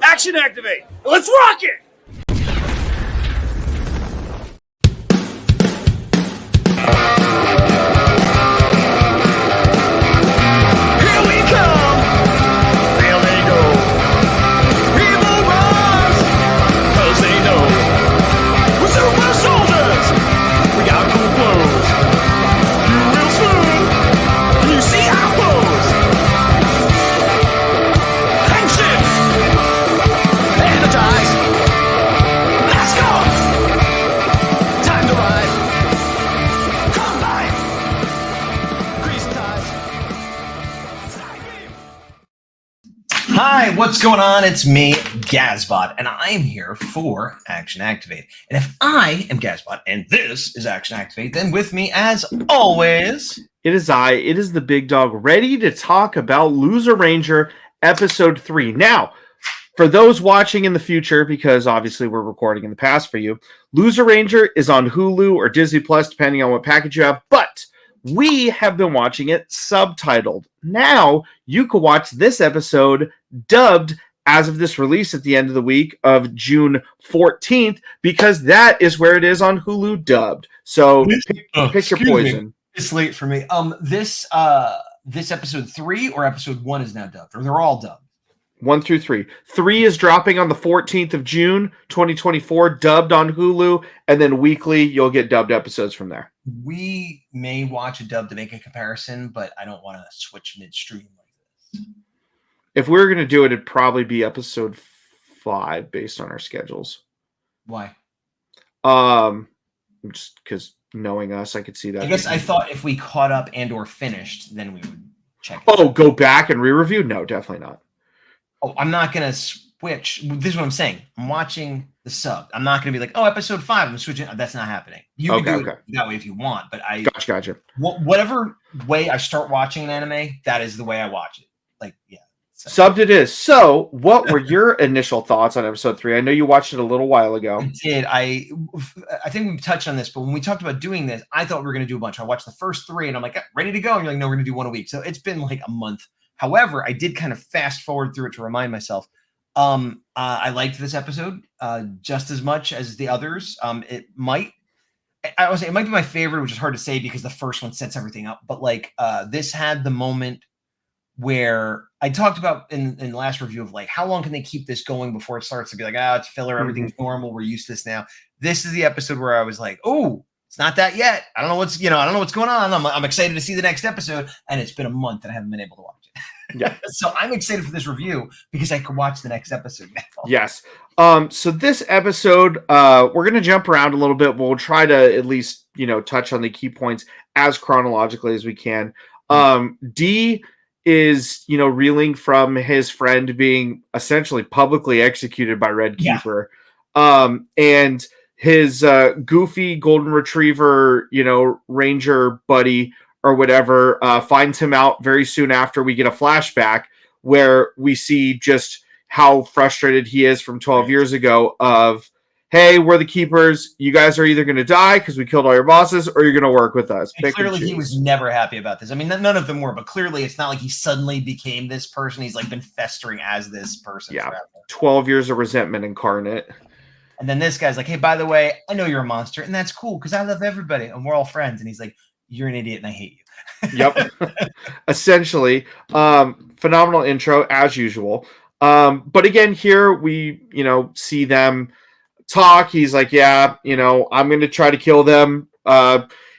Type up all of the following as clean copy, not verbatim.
Action activate. Let's rock it. Here we come. There they go. People rise, 'cause they know we're super soldiers. We got cool clothes. You real smooth. And you see our pose. Action. Energize. Let's go. Time to rise. Combine. Grease ties. Hi, what's going on? It's me, Gazbot, and I am here for Action Activate. And if I am Gazbot and this is Action Activate, then with me, as always, It is the Big Dog, ready to talk about Loser Ranger Episode 3. Now, for those watching in the future, because obviously we're recording in the past for you, Loser Ranger is on Hulu or Disney Plus, depending on what package you have, but we have been watching it subtitled. Now, you can watch this episode dubbed as of this release at the end of the week of June 14th, because that is where it is on Hulu dubbed. So pick your poison. It's late for me. This episode 3 or episode 1 is now dubbed, or they're all dubbed. 1 through 3. 3 is dropping on the 14th of June, 2024, dubbed on Hulu, and then weekly you'll get dubbed episodes from there. We may watch a dub to make a comparison, but I don't want to switch midstream like this. If we were going to do it, it'd probably be episode 5 based on our schedules. Why? Just because knowing us, I could see that. I guess I thought if we caught up and or finished, then we would check it. Oh, go back and re-review? No, definitely not. Oh, I'm not going to switch. This is what I'm saying. I'm watching the sub. I'm not going to be like, oh, episode 5, I'm switching. That's not happening. You can do it that way if you want, but Gotcha. Whatever way I start watching an anime, that is the way I watch it. Like, yeah. Subbed it is. So, what were your initial thoughts on episode 3? I know you watched it a little while ago. I did. I think we touched on this, but when we talked about doing this, I thought we were going to do a bunch. I watched the first 3, and I'm like, ready to go. And you're like, no, we're going to do one a week. So it's been like a month. However, I did kind of fast forward through it to remind myself. I liked this episode just as much as the others. It might be my favorite, which is hard to say because the first one sets everything up. But like this had the moment where I talked about in the last review of like how long can they keep this going before it starts to be like, it's filler, everything's normal, we're used to this now. This is the episode where I was like, oh, it's not that yet. I don't know what's going on. I'm excited to see the next episode, and it's been a month and I haven't been able to watch it. Yeah. So I'm excited for this review because I can watch the next episode now. Yes. So this episode, we're going to jump around a little bit. We'll try to at least, touch on the key points as chronologically as we can. D is, reeling from his friend being essentially publicly executed by Red Keeper. And his goofy golden retriever, ranger buddy or whatever, finds him out very soon after. We get a flashback where we see just how frustrated he is from 12 years ago of, hey, we're the keepers. You guys are either going to die because we killed all your bosses, or you're going to work with us. Clearly, he was never happy about this. I mean, none of them were, but clearly it's not like he suddenly became this person. He's like been festering as this person forever. 12 years of resentment incarnate. And then this guy's like, hey, by the way, I know you're a monster, and that's cool because I love everybody, and we're all friends. And he's like, you're an idiot, and I hate you. Yep. Essentially, phenomenal intro, as usual. But again, here we, see them talk. He's like, yeah, I'm going to try to kill them.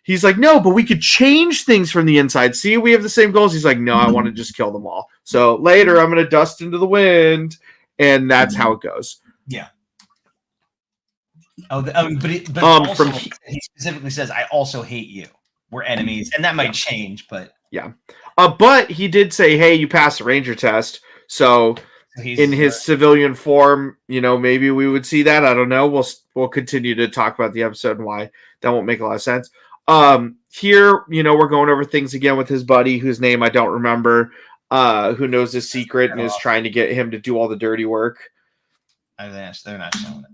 He's like, no, but we could change things from the inside. See, we have the same goals. He's like, no, I want to just kill them all. So later I'm going to dust into the wind. And that's how it goes. Yeah. Oh, but also, he specifically says, I also hate you. We're enemies. And that might change, but. Yeah. But he did say, hey, you passed the ranger test. So in his civilian form, maybe we would see that. I don't know. We'll continue to talk about the episode and why that won't make a lot of sense. Here, we're going over things again with his buddy, whose name I don't remember, who knows his secret and is trying to get him to do all the dirty work. They're not showing it.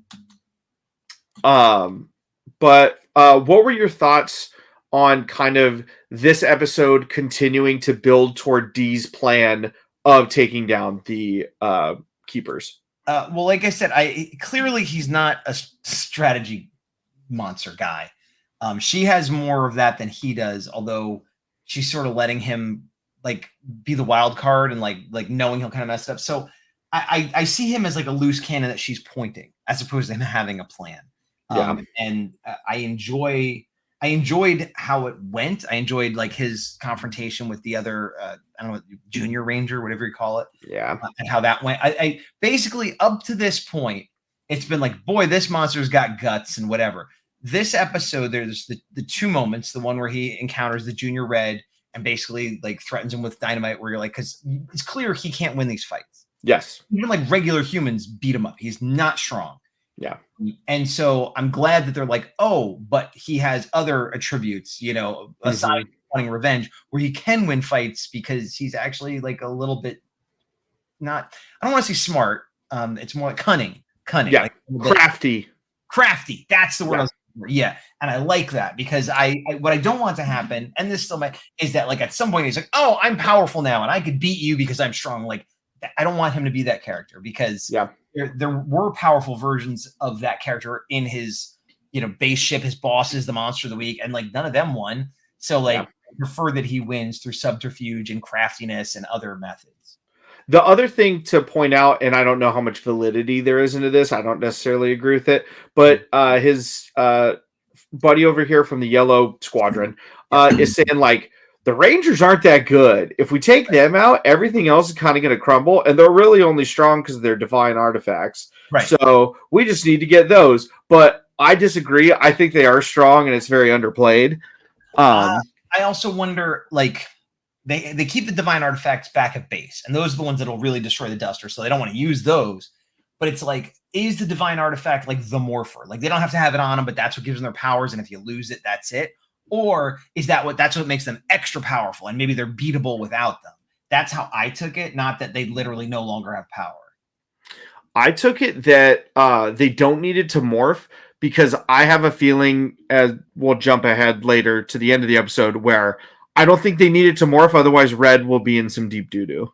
But what were your thoughts on kind of this episode continuing to build toward Dee's plan of taking down the keepers? Well, like I said, clearly he's not a strategy monster guy. She has more of that than he does, although she's sort of letting him like be the wild card and like knowing he'll kind of mess it up. So I see him as like a loose cannon that she's pointing, as opposed to him having a plan. And I enjoyed how it went. I enjoyed like his confrontation with the other, I don't know, junior ranger, whatever you call it. Yeah. And how that went. I basically up to this point, it's been like, boy, this monster's got guts and whatever. This episode, there's the two moments, the one where he encounters the junior red and basically like threatens him with dynamite, where you're like, because it's clear he can't win these fights. Yes. Even like regular humans beat him up. He's not strong. Yeah. And so I'm glad that they're like, oh, but he has other attributes, aside from wanting revenge, where he can win fights because he's actually like a little bit I don't want to say smart. It's more like cunning. Yeah. Like Crafty. That's the word I was looking for. Yeah. And I like that because what I don't want to happen, and this still might, is that like at some point he's like, oh, I'm powerful now and I could beat you because I'm strong. Like, I don't want him to be that character because there were powerful versions of that character in his, base ship, his bosses, the monster of the week, and like none of them won. So like I prefer that he wins through subterfuge and craftiness and other methods. The other thing to point out, and I don't know how much validity there is into this, I don't necessarily agree with it, but his buddy over here from the Yellow Squadron is saying like, the Rangers aren't that good. If we take them out, everything else is kind of going to crumble, and they're really only strong because of their divine artifacts. Right. So we just need to get those. But I disagree. I think they are strong, and it's very underplayed. I also wonder, like, they keep the divine artifacts back at base, and those are the ones that'll really destroy the Duster, so they don't want to use those. But it's like, is the divine artifact like the Morpher? Like, they don't have to have it on them, but that's what gives them their powers, and if you lose it, that's it. Or is that's what makes them extra powerful and maybe they're beatable without them? That's how I took it, not that they literally no longer have power. I took it that they don't need it to morph because I have a feeling, as we'll jump ahead later to the end of the episode, where I don't think they need it to morph, otherwise Red will be in some deep doo-doo.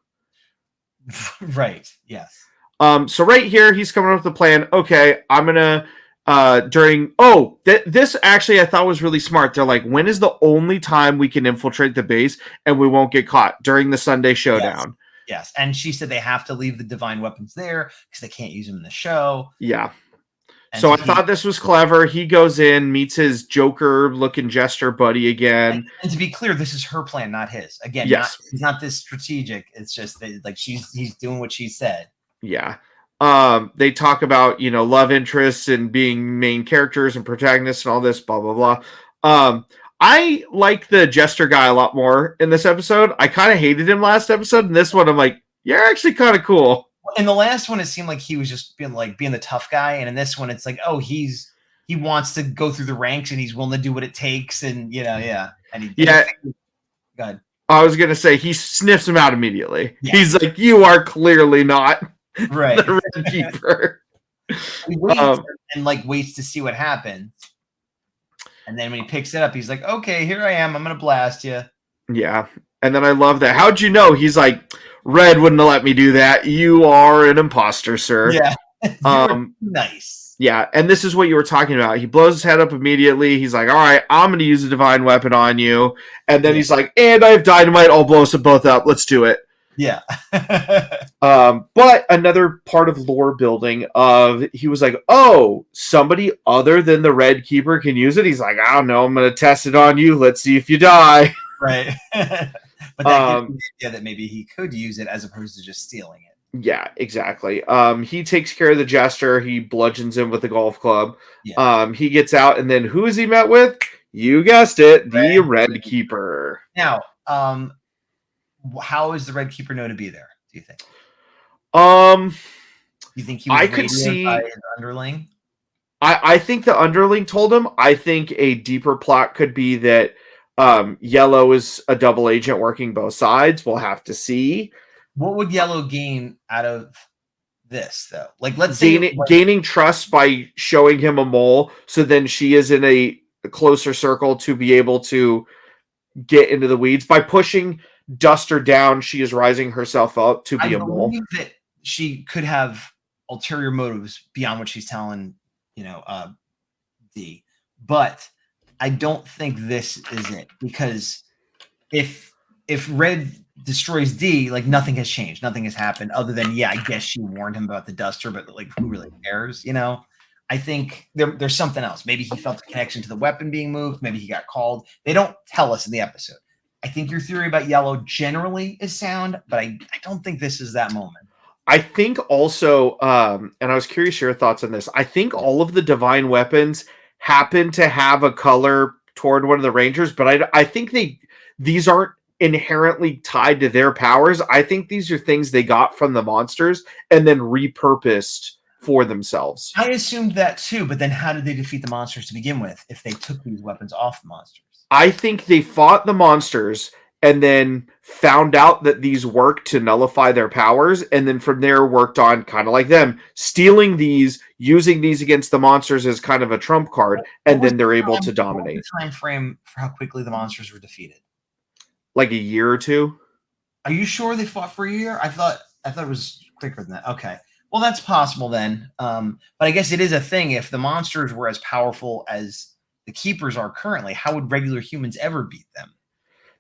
Right, yes. So right here, he's coming up with a plan. Okay, I'm going to this actually I thought was really smart. They're like, when is the only time we can infiltrate the base and we won't get caught? During the Sunday showdown. Yes. And she said they have to leave the divine weapons there because they can't use them in the show. Yeah. And so I thought this was clever. He goes in, meets his Joker looking jester buddy again. And to be clear, this is her plan, not his. Again, he's not this strategic. It's just that, like, he's doing what she said. Yeah. They talk about, love interests and being main characters and protagonists and all this, blah, blah, blah. I like the jester guy a lot more in this episode. I kind of hated him last episode. And this one, I'm like, you're actually kind of cool. In the last one, it seemed like he was just being the tough guy. And in this one, it's like, oh, he wants to go through the ranks and he's willing to do what it takes. And, And go ahead. I was going to say, he sniffs him out immediately. Yeah. He's like, you are clearly not right. the Red Keeper. He waits and waits to see what happens. And then when he picks it up, he's like, okay, here I am. I'm going to blast you. Yeah. And then I love that. How'd you know? He's like, Red wouldn't have let me do that. You are an imposter, sir. Yeah. Nice. Yeah. And this is what you were talking about. He blows his head up immediately. He's like, all right, I'm going to use a divine weapon on you. And then he's like, and I have dynamite. I'll blow us both up. Let's do it. Yeah. But another part of lore building he was like, oh, somebody other than the Red Keeper can use it. He's like, I don't know. I'm going to test it on you. Let's see if you die. Right. But that gives me the idea that maybe he could use it as opposed to just stealing it. Yeah, exactly. He takes care of the jester. He bludgeons him with a golf club. Yeah. He gets out, and then who is he met with? You guessed it, the Red Keeper. Now, how is the Red Keeper known to be there, do you think? You think he was I could see by an underling? I think the underling told him. I think a deeper plot could be that Yellow is a double agent working both sides. We'll have to see. What would Yellow gain out of this, though? Like, let's say gaining trust by showing him a mole, so then she is in a closer circle to be able to get into the weeds. By pushing Duster down, she is rising herself up to be a mole. That she could have ulterior motives beyond what she's telling, D. But I don't think this is it, because if Red destroys D, like nothing has changed, nothing has happened other than I guess she warned him about the duster, but like who really cares, I think there's something else. Maybe he felt a connection to the weapon being moved. Maybe he got called. They don't tell us in the episode. I think your theory about yellow generally is sound, but I don't think this is that moment. I think also, and I was curious your thoughts on this. I think all of the divine weapons happen to have a color toward one of the Rangers, but I think these aren't inherently tied to their powers. I think these are things they got from the monsters and then repurposed for themselves. I assumed that too, but then how did they defeat the monsters to begin with if they took these weapons off the monsters? I think they fought the monsters and then found out that these work to nullify their powers, and then from there worked on, kind of like them, stealing these, using these against the monsters as kind of a trump card, and then they're able to dominate. What was the time frame for how quickly the monsters were defeated? Like a year or two. Are you sure they fought for a year? I thought it was quicker than that. Okay. Well, that's possible then. But I guess it is a thing. If the monsters were as powerful as the keepers are currently, how would regular humans ever beat them?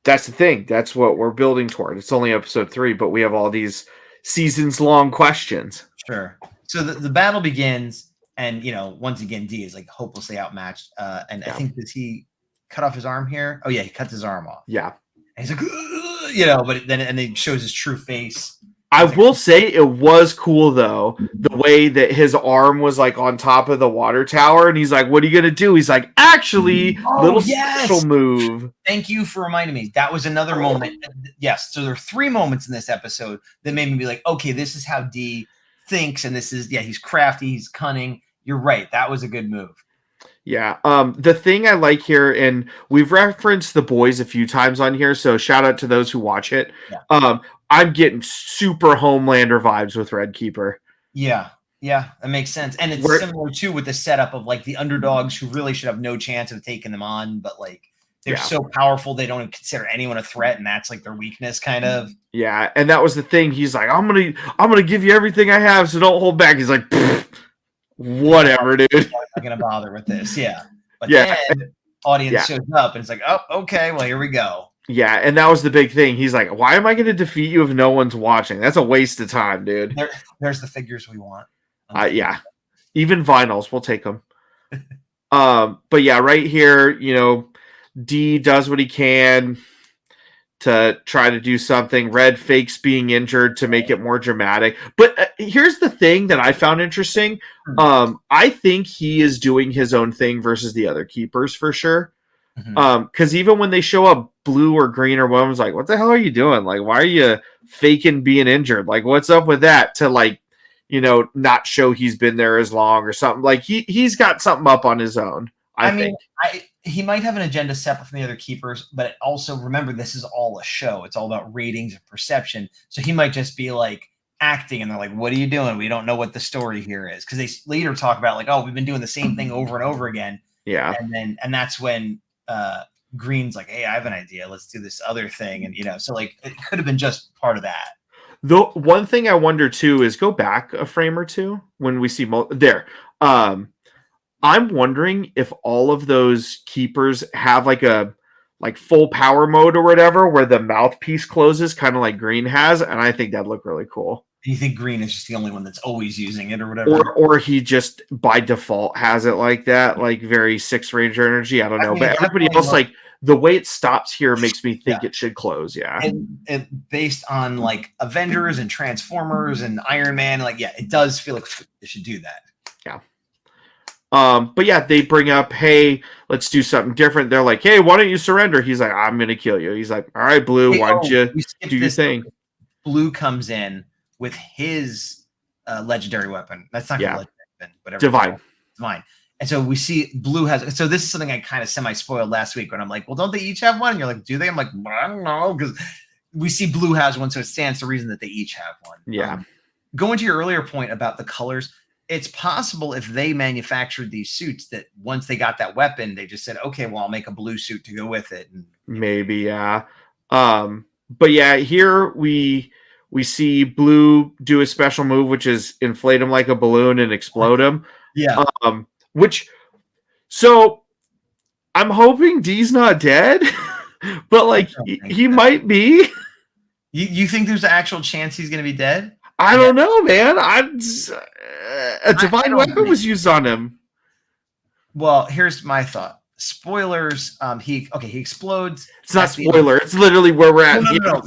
That's the thing. That's what we're building toward. It's only episode 3, but we have all these seasons-long questions. Sure. So the battle begins, and once again, D is like hopelessly outmatched. And I think, does he cut off his arm here? Oh yeah, he cuts his arm off. Yeah. And he's like, but then he shows his true face. I will say it was cool though, the way that his arm was like on top of the water tower, and he's like, "What are you gonna do?" He's like, "Actually, special move." Thank you for reminding me. That was another moment. Yes, so there are 3 moments in this episode that made me be like, "Okay, this is how D thinks, and this is he's crafty, he's cunning." You're right. That was a good move. Yeah. The thing I like here, and we've referenced The Boys a few times on here, so shout out to those who watch it. Yeah. I'm getting super Homelander vibes with Red Keeper. Yeah, that makes sense. And it's similar too with the setup of like the underdogs who really should have no chance of taking them on, but like they're so powerful they don't consider anyone a threat, and that's like their weakness, kind of. Yeah, and that was the thing. He's like, I'm gonna give you everything I have, so don't hold back. He's like, whatever, dude. I'm not gonna bother with this. Yeah. But then audience shows up and it's like, oh, okay, well, here we go. Yeah, and that was the big thing. He's like, why am I going to defeat you if no one's watching? That's a waste of time, dude. There's the figures we want. Yeah. Even vinyls, we'll take them. But yeah, right here, D does what he can to try to do something. Red fakes being injured to make it more dramatic. But here's the thing that I found interesting. I think he is doing his own thing versus the other keepers for sure. Because even when they show up blue or green or one was like, what the hell are you doing? Like, why are you faking being injured? Like, what's up with that? To like, not show he's been there as long or something. Like he's got something up on his own. I think he might have an agenda separate from the other keepers, but also remember, this is all a show. It's all about ratings and perception. So he might just be like acting, and they're like, what are you doing? We don't know what the story here is. Because they later talk about like, oh, we've been doing the same thing over and over again. Yeah. And that's when Green's like, hey, I have an idea. Let's do this other thing. And, so like it could have been just part of that. The one thing I wonder too is go back a frame or two when we see there. I'm wondering if all of those keepers have like a full power mode or whatever, where the mouthpiece closes, kind of like Green has, and I think that'd look really cool. You think Green is just the only one that's always using it or whatever? Or he just by default has it like that, like very Six Ranger energy. I don't know. But everybody else, like the way it stops here makes me think it should close. Yeah. And based on like Avengers and Transformers and Iron Man, like, it does feel like it should do that. Yeah. But yeah, they bring up, hey, let's do something different. They're like, hey, why don't you surrender? He's like, I'm going to kill you. He's like, all right, Blue, why don't you do your thing? Blue comes in with his legendary weapon. That's not legendary weapon, whatever. Divine. And so we see Blue has. So this is something I kind of semi-spoiled last week when I'm like, well, don't they each have one? And you're like, do they? I'm like, I don't know, because we see Blue has one, so it stands to reason that they each have one. Yeah. Going to your earlier point about the colors, it's possible if they manufactured these suits that once they got that weapon, they just said, okay, well, I'll make a blue suit to go with it. And maybe, yeah. But yeah, here we We see Blue do a special move, which is inflate him like a balloon and explode him. Yeah. So I'm hoping D's not dead, but like he might be. You think there's an actual chance he's going to be dead? I don't know, man. A divine weapon was used on him. Well, here's my thought. Spoilers. He explodes. It's not spoiler. It's literally where we're at. No.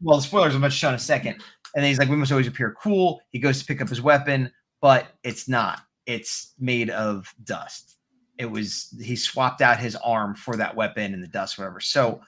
Well, the spoilers are much shown in a second. And then he's like, we must always appear cool. He goes to pick up his weapon, but it's not. It's made of dust. He swapped out his arm for that weapon in the dust, whatever. So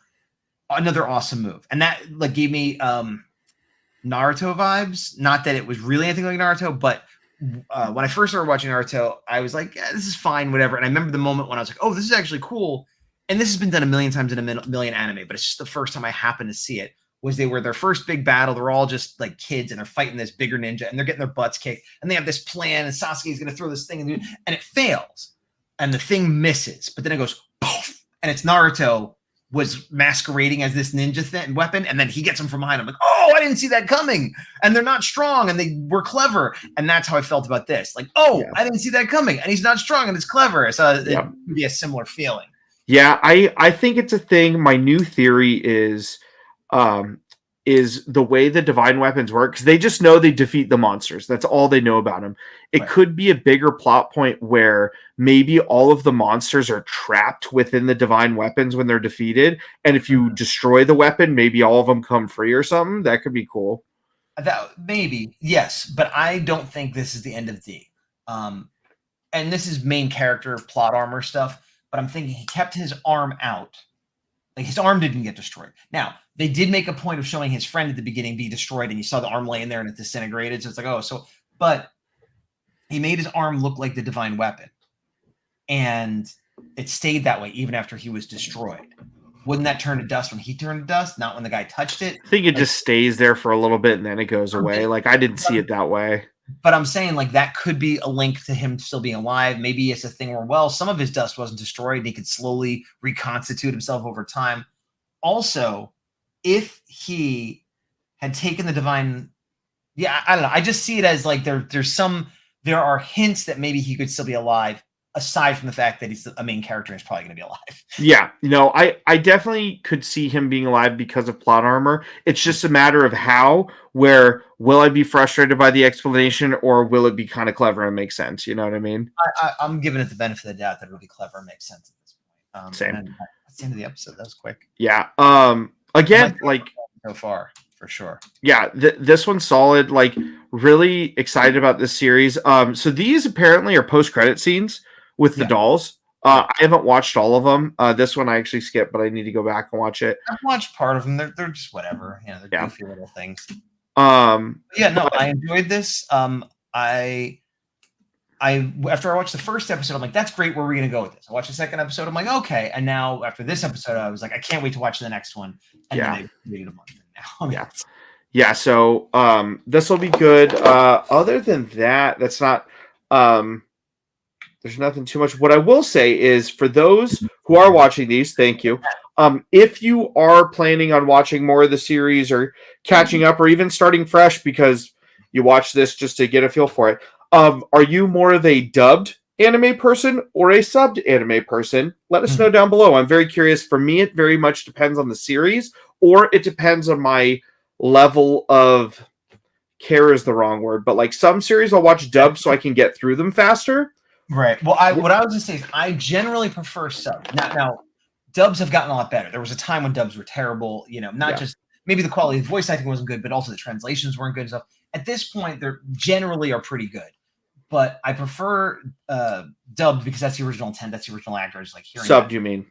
another awesome move. And that like gave me Naruto vibes. Not that it was really anything like Naruto, but when I first started watching Naruto, I was like, yeah, this is fine, whatever. And I remember the moment when I was like, oh, this is actually cool. And this has been done a million times in a million anime, but it's just the first time I happened to see it. Was they were their first big battle. They're all just like kids and they're fighting this bigger ninja and they're getting their butts kicked. And they have this plan and Sasuke's going to throw this thing and it fails. And the thing misses, but then it goes poof. And it's Naruto was masquerading as this ninja weapon. And then he gets him from behind. I'm like, oh, I didn't see that coming. And they're not strong and they were clever. And that's how I felt about this. Like, I didn't see that coming. And he's not strong and it's clever. So it would be a similar feeling. Yeah, I think it's a thing. My new theory is the way the divine weapons work, because they just know they defeat the monsters. That's all they know about them. It could be a bigger plot point where maybe all of the monsters are trapped within the divine weapons when they're defeated. And if you destroy the weapon, maybe all of them come free or something. That could be cool. That maybe, yes, but I don't think this is the end of D. And this is main character plot armor stuff. But I'm thinking he kept his arm out. Like his arm didn't get destroyed. Now, they did make a point of showing his friend at the beginning be destroyed, and you saw the arm laying there and it disintegrated. So it's like, but he made his arm look like the divine weapon. And it stayed that way even after he was destroyed. Wouldn't that turn to dust when he turned to dust, not when the guy touched it? I think it just stays there for a little bit and then it goes away. Like I didn't see it that way. But I'm saying like that could be a link to him still being alive. Maybe it's a thing where, well, some of his dust wasn't destroyed. And he could slowly reconstitute himself over time. Also, if he had taken the divine, I don't know. I just see it as like there are hints that maybe he could still be alive, aside from the fact that he's a main character and he's probably going to be alive. Yeah, I definitely could see him being alive because of plot armor. It's just a matter of how, where will I be frustrated by the explanation or will it be kind of clever and make sense? You know what I mean? I'm giving it the benefit of the doubt that it'll be clever and make sense at this point. Same. That's the end of the episode. That was quick. Yeah. Again, like so far, for sure. Yeah, this one's solid. Like really excited about this series. So these apparently are post-credit scenes with the dolls. I haven't watched all of them. This one I actually skipped, but I need to go back and watch it. I've watched part of them. They're just whatever. They're goofy little things. I enjoyed this. I after I watched the first episode, I'm like, that's great. Where are we gonna go with this? I watched the second episode. I'm like, okay. And now after this episode, I was like, I can't wait to watch the next one. And then they waited a month now. Yeah. So this will be good. Other than that, that's not. There's nothing too much. What I will say is for those who are watching these, thank you. If you are planning on watching more of the series or catching up or even starting fresh because you watch this just to get a feel for it, are you more of a dubbed anime person or a subbed anime person? Let us know down below. I'm very curious. For me, it very much depends on the series or it depends on my level of care is the wrong word, but like some series I'll watch dubbed so I can get through them faster. Right. Well, what I was going to say is I generally prefer subs. Now, dubs have gotten a lot better. There was a time when dubs were terrible, just maybe the quality of voice acting wasn't good, but also the translations weren't good and stuff. At this point, they're generally are pretty good. But I prefer dubbed because that's the original intent. That's the original actors. Like hearing subbed, you mean?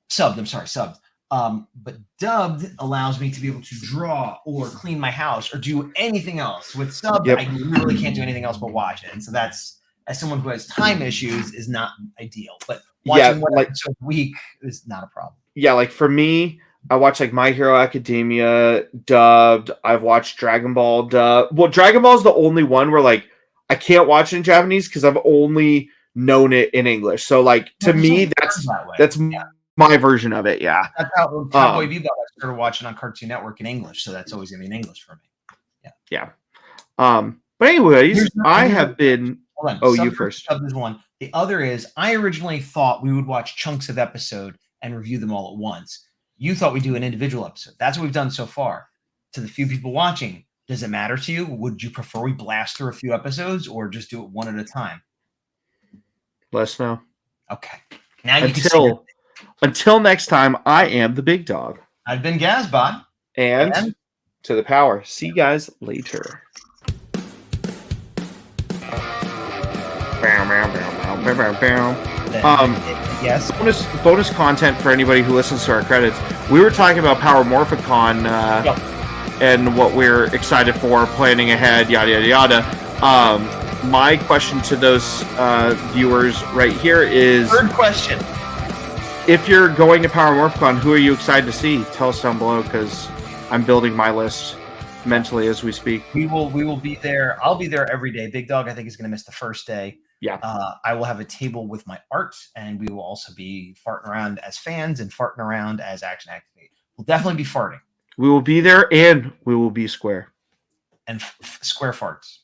Subbed. I'm sorry, subbed. But dubbed allows me to be able to draw or clean my house or do anything else. With subbed, I really can't do anything else but watch it. And so that's, as someone who has time issues, is not ideal. But watching one episode a week is not a problem. Yeah, like for me, I watch like My Hero Academia dubbed. I've watched Dragon Ball dubbed. Well, Dragon Ball is the only one where like I can't watch it in Japanese because I've only known it in English. So like to me, that's my version of it. Yeah. That's how Cowboy Bebop I started watching on Cartoon Network in English. So that's always gonna be in English for me. Yeah. Yeah. But anyways, Here's I another- have been. Hold on. Oh, you Subject first. of this one. The other is I originally thought we would watch chunks of episode and review them all at once. You thought we'd do an individual episode. That's what we've done so far. To the few people watching, does it matter to you? Would you prefer we blast through a few episodes or just do it one at a time? Let us know. Okay. Now you can see. Until next time, I am the big dog. I've been Gazbot. And to the power. See you guys later. Yes. Bonus content for anybody who listens to our credits. We were talking about Power Morphicon and what we're excited for, planning ahead, yada yada yada. My question to those viewers right here is: third question. If you're going to Power Morphicon, who are you excited to see? Tell us down below, because I'm building my list mentally as we speak. We will be there. I'll be there every day. Big Dog, I think, is going to miss the first day. Yeah. I will have a table with my art, and we will also be farting around as fans and farting around as Action Activate. We'll definitely be farting. We will be there, and we will be square. And square farts.